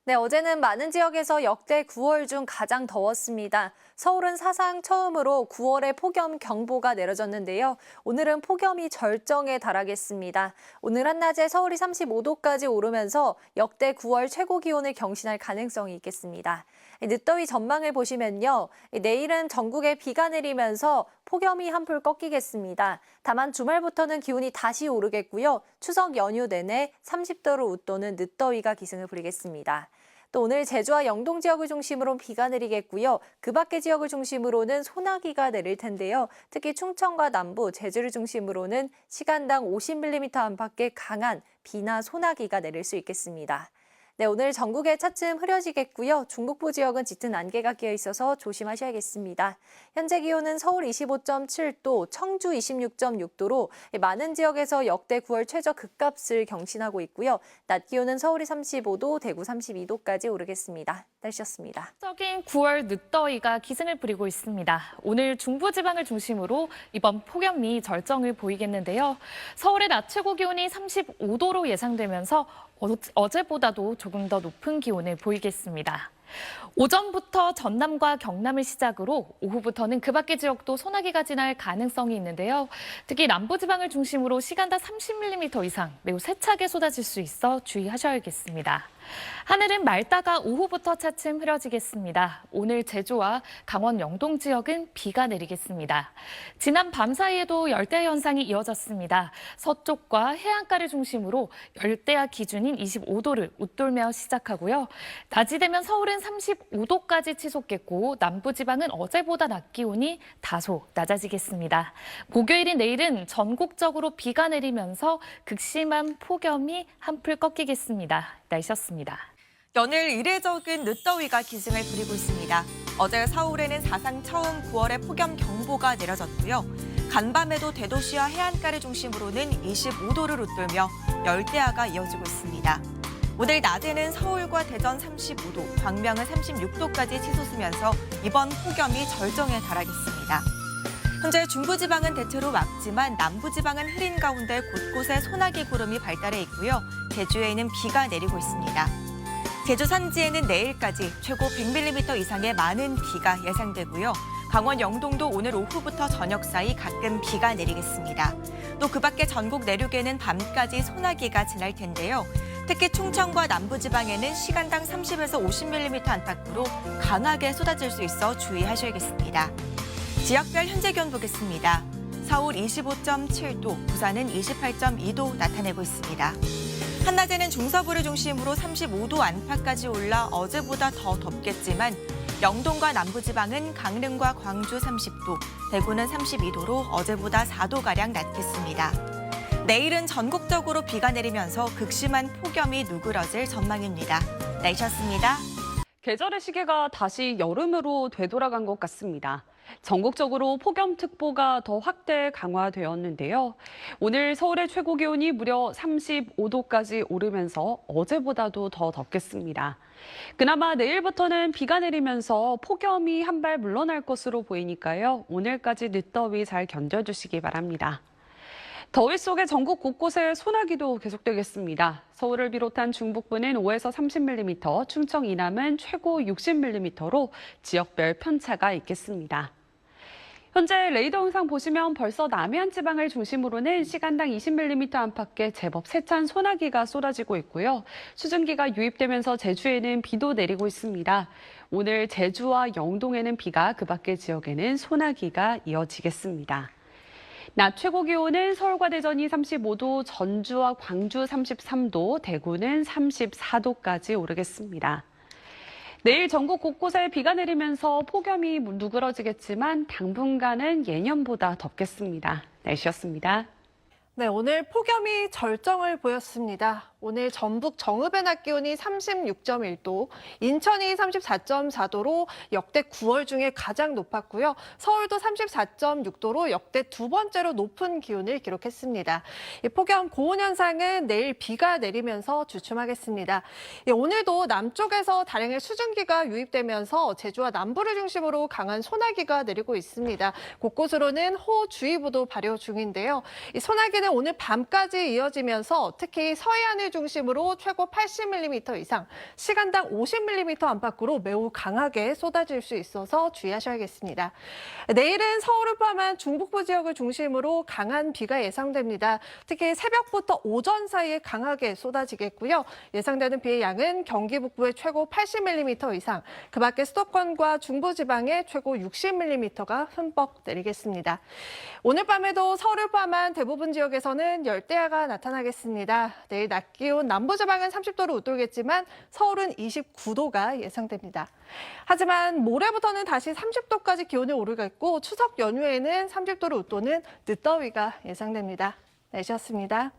네, 어제는 많은 지역에서 역대 9월 중 가장 더웠습니다. 서울은 사상 처음으로 9월에 폭염 경보가 내려졌는데요. 오늘은 폭염이 절정에 달하겠습니다. 오늘 한낮에 서울이 35도까지 오르면서 역대 9월 최고 기온을 경신할 가능성이 있겠습니다. 늦더위 전망을 보시면요. 내일은 전국에 비가 내리면서 폭염이 한풀 꺾이겠습니다. 다만 주말부터는 기온이 다시 오르겠고요. 추석 연휴 내내 30도를 웃도는 늦더위가 기승을 부리겠습니다. 또 오늘 제주와 영동 지역을 중심으로 비가 내리겠고요. 그 밖의 지역을 중심으로는 소나기가 내릴 텐데요. 특히 충청과 남부, 제주를 중심으로는 시간당 50mm 안팎의 강한 비나 소나기가 내릴 수 있겠습니다. 네, 오늘 전국에 차츰 흐려지겠고요. 중북부 지역은 짙은 안개가 끼어 있어서 조심하셔야겠습니다. 현재 기온은 서울 25.7도, 청주 26.6도로 많은 지역에서 역대 9월 최저 극값을 경신하고 있고요. 낮 기온은 서울이 35도, 대구 32도까지 오르겠습니다. 날씨였습니다. 적인 9월 늦더위가 기승을 부리고 있습니다. 오늘 중부지방을 중심으로 이번 폭염이 절정을 보이겠는데요. 서울의 낮 최고 기온이 35도로 예상되면서 어제보다도 조금 더 높은 기온을 보이겠습니다. 오전부터 전남과 경남을 시작으로 오후부터는 그 밖의 지역도 소나기가 지날 가능성이 있는데요. 특히 남부지방을 중심으로 시간당 30mm 이상 매우 세차게 쏟아질 수 있어 주의하셔야겠습니다. 하늘은 맑다가 오후부터 차츰 흐려지겠습니다. 오늘 제주와 강원 영동 지역은 비가 내리겠습니다. 지난 밤 사이에도 열대야 현상이 이어졌습니다. 서쪽과 해안가를 중심으로 열대야 기준인 25도를 웃돌며 시작하고요. 낮이 되면 서울은 35도까지 치솟겠고 남부지방은 어제보다 낮 기온이 다소 낮아지겠습니다. 목요일인 내일은 전국적으로 비가 내리면서 극심한 폭염이 한풀 꺾이겠습니다. 날씨였습니다. 연일 이례적인 늦더위가 기승을 부리고 있습니다. 어제 서울에는 사상 처음 9월에 폭염 경보가 내려졌고요. 간밤에도 대도시와 해안가를 중심으로는 25도를 웃돌며 열대야가 이어지고 있습니다. 오늘 낮에는 서울과 대전 35도, 광명은 36도까지 치솟으면서 이번 폭염이 절정에 달하겠습니다. 현재 중부지방은 대체로 맑지만 남부지방은 흐린 가운데 곳곳에 소나기 구름이 발달해 있고요. 제주에는 비가 내리고 있습니다. 제주 산지에는 내일까지 최고 100mm 이상의 많은 비가 예상되고요. 강원 영동도 오늘 오후부터 저녁 사이 가끔 비가 내리겠습니다. 또 그 밖에 전국 내륙에는 밤까지 소나기가 지날 텐데요. 특히 충청과 남부지방에는 시간당 30에서 50mm 안팎으로 강하게 쏟아질 수 있어 주의하셔야겠습니다. 지역별 현재 기온 보겠습니다. 서울 25.7도, 부산은 28.2도 나타내고 있습니다. 한낮에는 중서부를 중심으로 35도 안팎까지 올라 어제보다 더 덥겠지만 영동과 남부지방은 강릉과 광주 30도, 대구는 32도로 어제보다 4도가량 낮겠습니다. 내일은 전국적으로 비가 내리면서 극심한 폭염이 누그러질 전망입니다. 날씨였습니다. 계절의 시계가 다시 여름으로 되돌아간 것 같습니다. 전국적으로 폭염특보가 더 확대 강화되었는데요. 오늘 서울의 최고 기온이 무려 35도까지 오르면서 어제보다도 더 덥겠습니다. 그나마 내일부터는 비가 내리면서 폭염이 한 발 물러날 것으로 보이니까요. 오늘까지 늦더위 잘 견뎌주시기 바랍니다. 더위 속에 전국 곳곳에 소나기도 계속되겠습니다. 서울을 비롯한 중북부는 5에서 30mm, 충청 이남은 최고 60mm로 지역별 편차가 있겠습니다. 현재 레이더 영상 보시면 벌써 남해안 지방을 중심으로는 시간당 20mm 안팎의 제법 세찬 소나기가 쏟아지고 있고요. 수증기가 유입되면서 제주에는 비도 내리고 있습니다. 오늘 제주와 영동에는 비가, 그 밖의 지역에는 소나기가 이어지겠습니다. 낮 최고 기온은 서울과 대전이 35도, 전주와 광주 33도, 대구는 34도까지 오르겠습니다. 내일 전국 곳곳에 비가 내리면서 폭염이 누그러지겠지만 당분간은 예년보다 덥겠습니다. 날씨였습니다. 네, 오늘 폭염이 절정을 보였습니다. 오늘 전북 정읍의 낮 기온이 36.1도, 인천이 34.4도로 역대 9월 중에 가장 높았고요. 서울도 34.6도로 역대 두 번째로 높은 기온을 기록했습니다. 이 폭염 고온 현상은 내일 비가 내리면서 주춤하겠습니다. 오늘도 남쪽에서 다량의 수증기가 유입되면서 제주와 남부를 중심으로 강한 소나기가 내리고 있습니다. 곳곳으로는 호우주의보도 발효 중인데요. 이 소나기는 오늘 밤까지 이어지면서 특히 서해안을 중심으로 최고 80mm 이상, 시간당 50mm 안팎으로 매우 강하게 쏟아질 수 있어서 주의하셔야겠습니다. 내일은 서울을 포함한 중북부 지역을 중심으로 강한 비가 예상됩니다. 특히 새벽부터 오전 사이에 강하게 쏟아지겠고요. 예상되는 비의 양은 경기 북부에 최고 80mm 이상, 그 밖에 수도권과 중부지방에 최고 60mm가 흠뻑 내리겠습니다. 오늘 밤에도 서울을 포함한 대부분 지역에서는 열대야가 나타나겠습니다. 내일 낮 기온 남부지방은 30도를 웃돌겠지만 서울은 29도가 예상됩니다. 하지만 모레부터는 다시 30도까지 기온이 오르겠고 추석 연휴에는 30도를 웃도는 늦더위가 예상됩니다. 날씨였습니다.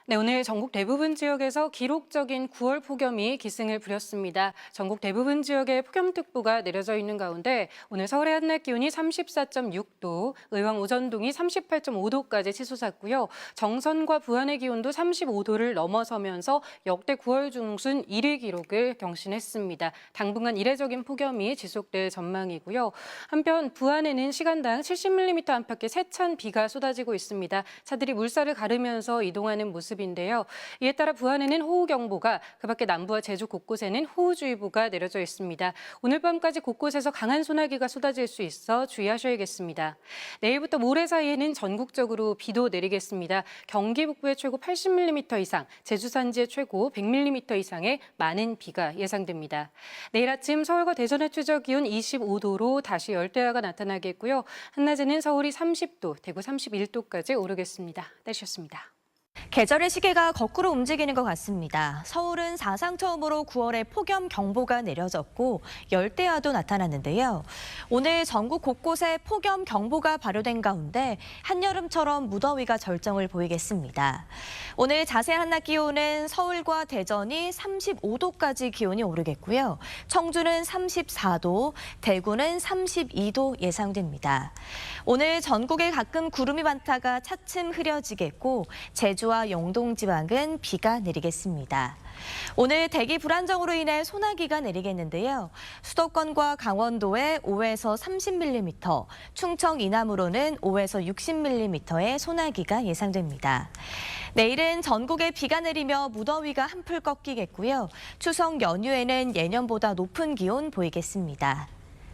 네, 오늘 전국 대부분 지역에서 기록적인 9월 폭염이 기승을 부렸습니다. 전국 대부분 지역에 폭염특보가 내려져 있는 가운데 오늘 서울의 한낮 기온이 34.6도, 의왕 오전동이 38.5도까지 치솟았고요. 정선과 부안의 기온도 35도를 넘어서면서 역대 9월 중순 1위 기록을 경신했습니다. 당분간 이례적인 폭염이 지속될 전망이고요. 한편 부안에는 시간당 70mm 안팎의 세찬 비가 쏟아지고 있습니다. 차들이 물살을 가르면서 이동하는 모습 인데요. 이에 따라 부안에는 호우경보가, 그 밖에 남부와 제주 곳곳에는 호우주의보가 내려져 있습니다. 오늘 밤까지 곳곳에서 강한 소나기가 쏟아질 수 있어 주의하셔야겠습니다. 내일부터 모레 사이에는 전국적으로 비도 내리겠습니다. 경기 북부에 최고 80mm 이상, 제주 산지에 최고 100mm 이상의 많은 비가 예상됩니다. 내일 아침 서울과 대전의 최저 기온 25도로 다시 열대야가 나타나겠고요. 한낮에는 서울이 30도, 대구 31도까지 오르겠습니다. 날씨였습니다. 계절의 시계가 거꾸로 움직이는 것 같습니다. 서울은 사상 처음으로 9월에 폭염 경보가 내려졌고 열대야도 나타났는데요. 오늘 전국 곳곳에 폭염 경보가 발효된 가운데 한여름처럼 무더위가 절정을 보이겠습니다. 오늘 자세한 한낮 기온은 서울과 대전이 35도까지 기온이 오르겠고요. 청주는 34도, 대구는 32도 예상됩니다. 오늘 전국에 가끔 구름이 많다가 차츰 흐려지겠고 제주와 영동 지방은 비가 내리겠습니다. 오늘 대기 불안정으로 인해 소나기가 내리겠는데요. 수도권과 강원도에 5에서 30mm, 충청 이남으로는 5에서 60mm의 소나기가 예상됩니다. 내일은 전국에 비가 내리며 무더위가 한풀 꺾이겠고요. 추석 연휴에는 예년보다 높은 기온 보이겠습니다.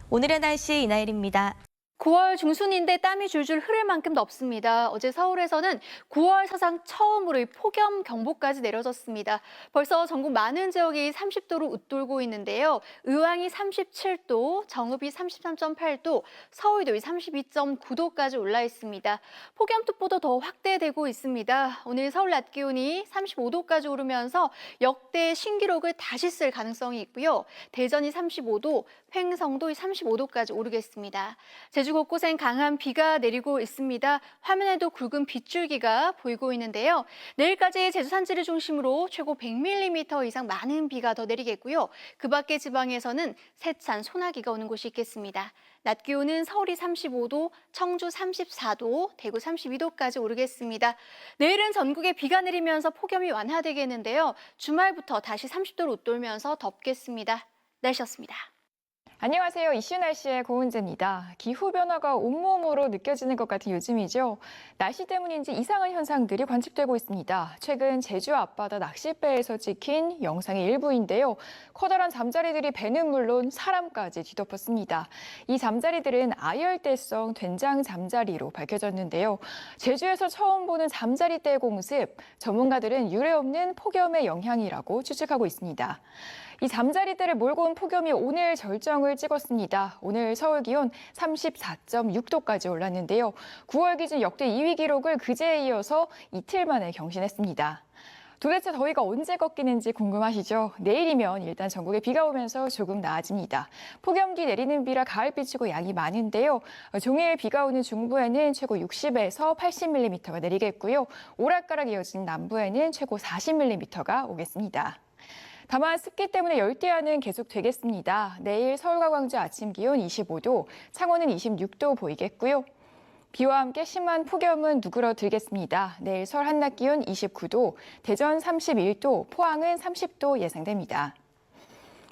오늘의 날씨 이나일입니다. 9월 중순인데 땀이 줄줄 흐를 만큼 덥습니다. 어제 서울에서는 9월 사상 처음으로 폭염 경보까지 내려졌습니다. 벌써 전국 많은 지역이 30도를 웃돌고 있는데요. 의왕이 37도, 정읍이 33.8도, 서울도 32.9도까지 올라 있습니다. 폭염특보도 더 확대되고 있습니다. 오늘 서울 낮 기온이 35도까지 오르면서 역대 신기록을 다시 쓸 가능성이 있고요. 대전이 35도, 횡성도 35도까지 오르겠습니다. 제주 곳곳엔 강한 비가 내리고 있습니다. 화면에도 굵은 빗줄기가 보이고 있는데요. 내일까지 제주 산지를 중심으로 최고 100mm 이상 많은 비가 더 내리겠고요. 그 밖의 지방에서는 세찬 소나기가 오는 곳이 있겠습니다. 낮 기온은 서울이 35도, 청주 34도, 대구 32도까지 오르겠습니다. 내일은 전국에 비가 내리면서 폭염이 완화되겠는데요. 주말부터 다시 30도를 웃돌면서 덥겠습니다. 날씨였습니다. 안녕하세요. 이슈 날씨의 고은재입니다. 기후변화가 온몸으로 느껴지는 것 같은 요즘이죠. 날씨 때문인지 이상한 현상들이 관측되고 있습니다. 최근 제주 앞바다 낚싯배에서 찍힌 영상의 일부인데요. 커다란 잠자리들이 배는 물론 사람까지 뒤덮었습니다. 이 잠자리들은 아열대성 된장 잠자리로 밝혀졌는데요. 제주에서 처음 보는 잠자리떼 공습, 전문가들은 유례없는 폭염의 영향이라고 추측하고 있습니다. 이 잠자리떼를 몰고 온 폭염이 오늘 절정을 찍었습니다. 오늘 서울 기온 34.6도까지 올랐는데요. 9월 기준 역대 2위 기록을 그제에 이어서 이틀 만에 경신했습니다. 도대체 더위가 언제 꺾이는지 궁금하시죠? 내일이면 일단 전국에 비가 오면서 조금 나아집니다. 폭염 뒤 내리는 비라 가을비치고 양이 많은데요. 종일 비가 오는 중부에는 최고 60에서 80mm가 내리겠고요. 오락가락 이어진 남부에는 최고 40mm가 오겠습니다. 다만 습기 때문에 열대야는 계속 되겠습니다. 내일 서울과 광주 아침 기온 25도, 창원은 26도 보이겠고요. 비와 함께 심한 폭염은 누그러들겠습니다. 내일 서울 한낮 기온 29도, 대전 31도, 포항은 30도 예상됩니다.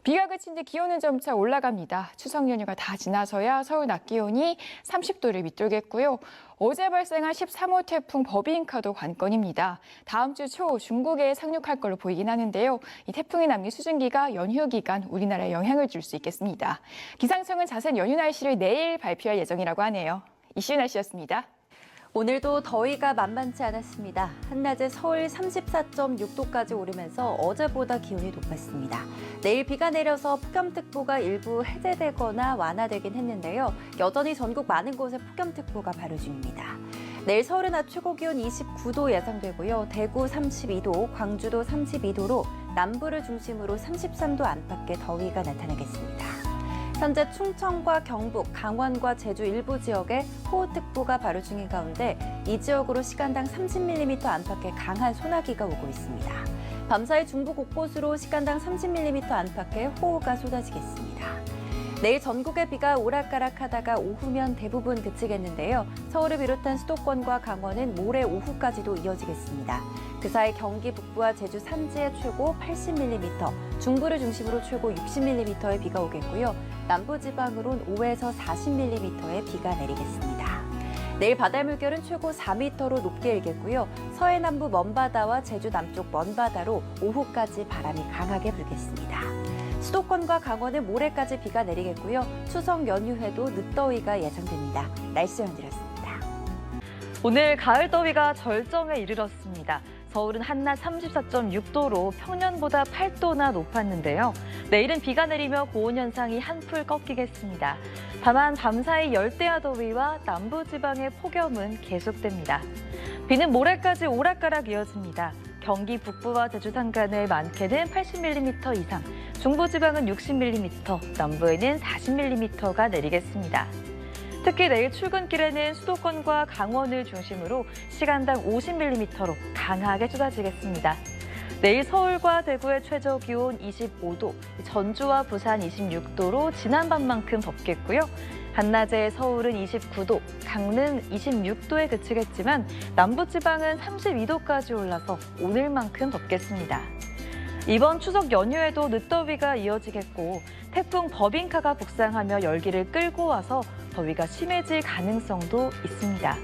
비가 그친 뒤 기온은 점차 올라갑니다. 추석 연휴가 다 지나서야 서울 낮 기온이 30도를 밑돌겠고요. 어제 발생한 13호 태풍 버빙카도 관건입니다. 다음 주 초 중국에 상륙할 걸로 보이긴 하는데요. 이 태풍의 남미 수증기가 연휴 기간 우리나라에 영향을 줄 수 있겠습니다. 기상청은 자세한 연휴 날씨를 내일 발표할 예정이라고 하네요. 이슈 날씨였습니다. 오늘도 더위가 만만치 않았습니다. 한낮에 서울 34.6도까지 오르면서 어제보다 기온이 높았습니다. 내일 비가 내려서 폭염특보가 일부 해제되거나 완화되긴 했는데요. 여전히 전국 많은 곳에 폭염특보가 발효 중입니다. 내일 서울은 낮 최고 기온 29도 예상되고요. 대구 32도, 광주도 32도로 남부를 중심으로 33도 안팎의 더위가 나타나겠습니다. 현재 충청과 경북, 강원과 제주 일부 지역에 호우특보가 발효 중인 가운데 이 지역으로 시간당 30mm 안팎의 강한 소나기가 오고 있습니다. 밤사이 중부 곳곳으로 시간당 30mm 안팎의 호우가 쏟아지겠습니다. 내일 전국의 비가 오락가락하다가 오후면 대부분 그치겠는데요. 서울을 비롯한 수도권과 강원은 모레 오후까지도 이어지겠습니다. 그 사이 경기 북부와 제주 산지에 최고 80mm, 중부를 중심으로 최고 60mm의 비가 오겠고요. 남부지방으론 5에서 40mm의 비가 내리겠습니다. 내일 바다 물결은 최고 4m로 높게 일겠고요. 서해 남부 먼바다와 제주 남쪽 먼바다로 오후까지 바람이 강하게 불겠습니다. 수도권과 강원은 모레까지 비가 내리겠고요. 추석 연휴에도 늦더위가 예상됩니다. 날씨 연드렸습니다. 오늘 가을 더위가 절정에 이르렀습니다. 서울은 한낮 34.6도로 평년보다 8도나 높았는데요. 내일은 비가 내리며 고온 현상이 한풀 꺾이겠습니다. 다만 밤사이 열대야 더위와 남부지방의 폭염은 계속됩니다. 비는 모레까지 오락가락 이어집니다. 경기 북부와 제주 산간에 많게는 80mm 이상, 중부지방은 60mm, 남부에는 40mm가 내리겠습니다. 특히 내일 출근길에는 수도권과 강원을 중심으로 시간당 50mm로 강하게 쏟아지겠습니다. 내일 서울과 대구의 최저 기온 25도, 전주와 부산 26도로 지난밤만큼 덥겠고요. 한낮에 서울은 29도, 강릉 26도에 그치겠지만 남부지방은 32도까지 올라서 오늘만큼 덥겠습니다. 이번 추석 연휴에도 늦더위가 이어지겠고 태풍 버빙카가 북상하며 열기를 끌고 와서 더위가 심해질 가능성도 있습니다.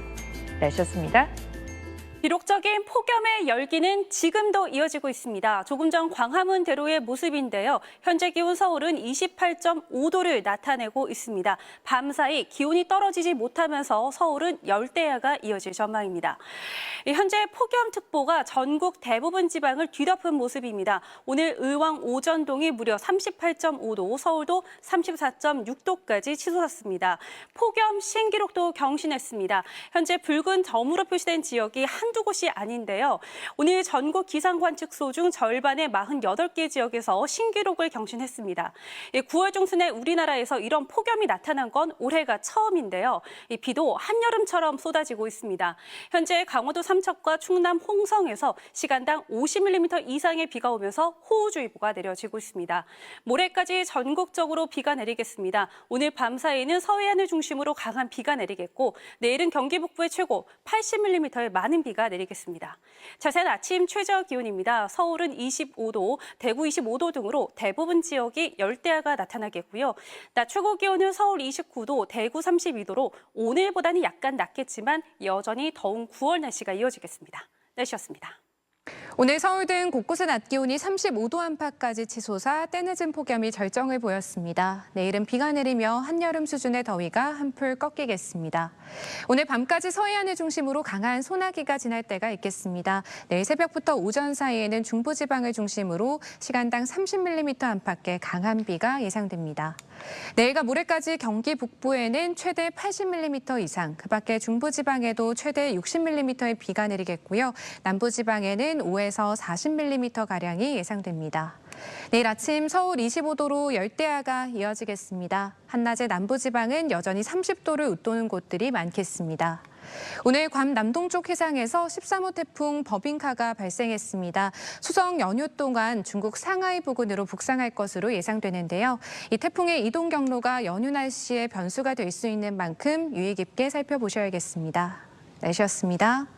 날씨였습니다. 기록적인 폭염의 열기는 지금도 이어지고 있습니다. 조금 전 광화문대로의 모습인데요. 현재 기온 서울은 28.5도를 나타내고 있습니다. 밤사이 기온이 떨어지지 못하면서 서울은 열대야가 이어질 전망입니다. 현재 폭염특보가 전국 대부분 지방을 뒤덮은 모습입니다. 오늘 의왕 오전동이 무려 38.5도, 서울도 34.6도까지 치솟았습니다. 폭염 신기록도 경신했습니다. 현재 붉은 점으로 표시된 지역이 한두 곳이 아닌데요. 오늘 전국 기상관측소 중 절반의 48개 지역에서 신기록을 경신했습니다. 9월 중순에 우리나라에서 이런 폭염이 나타난 건 올해가 처음인데요. 비도 한여름처럼 쏟아지고 있습니다. 현재 강원도 삼척과 충남 홍성에서 시간당 50mm 이상의 비가 오면서 호우주의보가 내려지고 있습니다. 모레까지 전국적으로 비가 내리겠습니다. 오늘 밤 사이에는 서해안을 중심으로 강한 비가 내리겠고 내일은 경기 북부에 최고 80mm의 많은 비가 내리겠습니다. 자세한 아침 최저 기온입니다. 서울은 25도, 대구 25도 등으로 대부분 지역이 열대야가 나타나겠고요. 낮 최고 기온은 서울 29도, 대구 32도로 오늘보다는 약간 낮겠지만 여전히 더운 9월 날씨가 이어지겠습니다. 날씨였습니다. 오늘 서울 등 곳곳의 낮 기온이 35도 안팎까지 치솟아 때늦은 폭염이 절정을 보였습니다. 내일은 비가 내리며 한여름 수준의 더위가 한풀 꺾이겠습니다. 오늘 밤까지 서해안을 중심으로 강한 소나기가 지날 때가 있겠습니다. 내일 새벽부터 오전 사이에는 중부지방을 중심으로 시간당 30mm 안팎의 강한 비가 예상됩니다. 내일과 모레까지 경기 북부에는 최대 80mm 이상, 그 밖에 중부지방에도 최대 60mm의 비가 내리겠고요. 남부지방에는 5에서 40mm가량이 예상됩니다. 내일 아침 서울 25도로 열대야가 이어지겠습니다. 한낮에 남부지방은 여전히 30도를 웃도는 곳들이 많겠습니다. 오늘 괌 남동쪽 해상에서 13호 태풍 버빙카가 발생했습니다. 추석 연휴 동안 중국 상하이 부근으로 북상할 것으로 예상되는데요. 이 태풍의 이동 경로가 연휴 날씨에 변수가 될 수 있는 만큼 유의 깊게 살펴보셔야겠습니다. 날씨였습니다.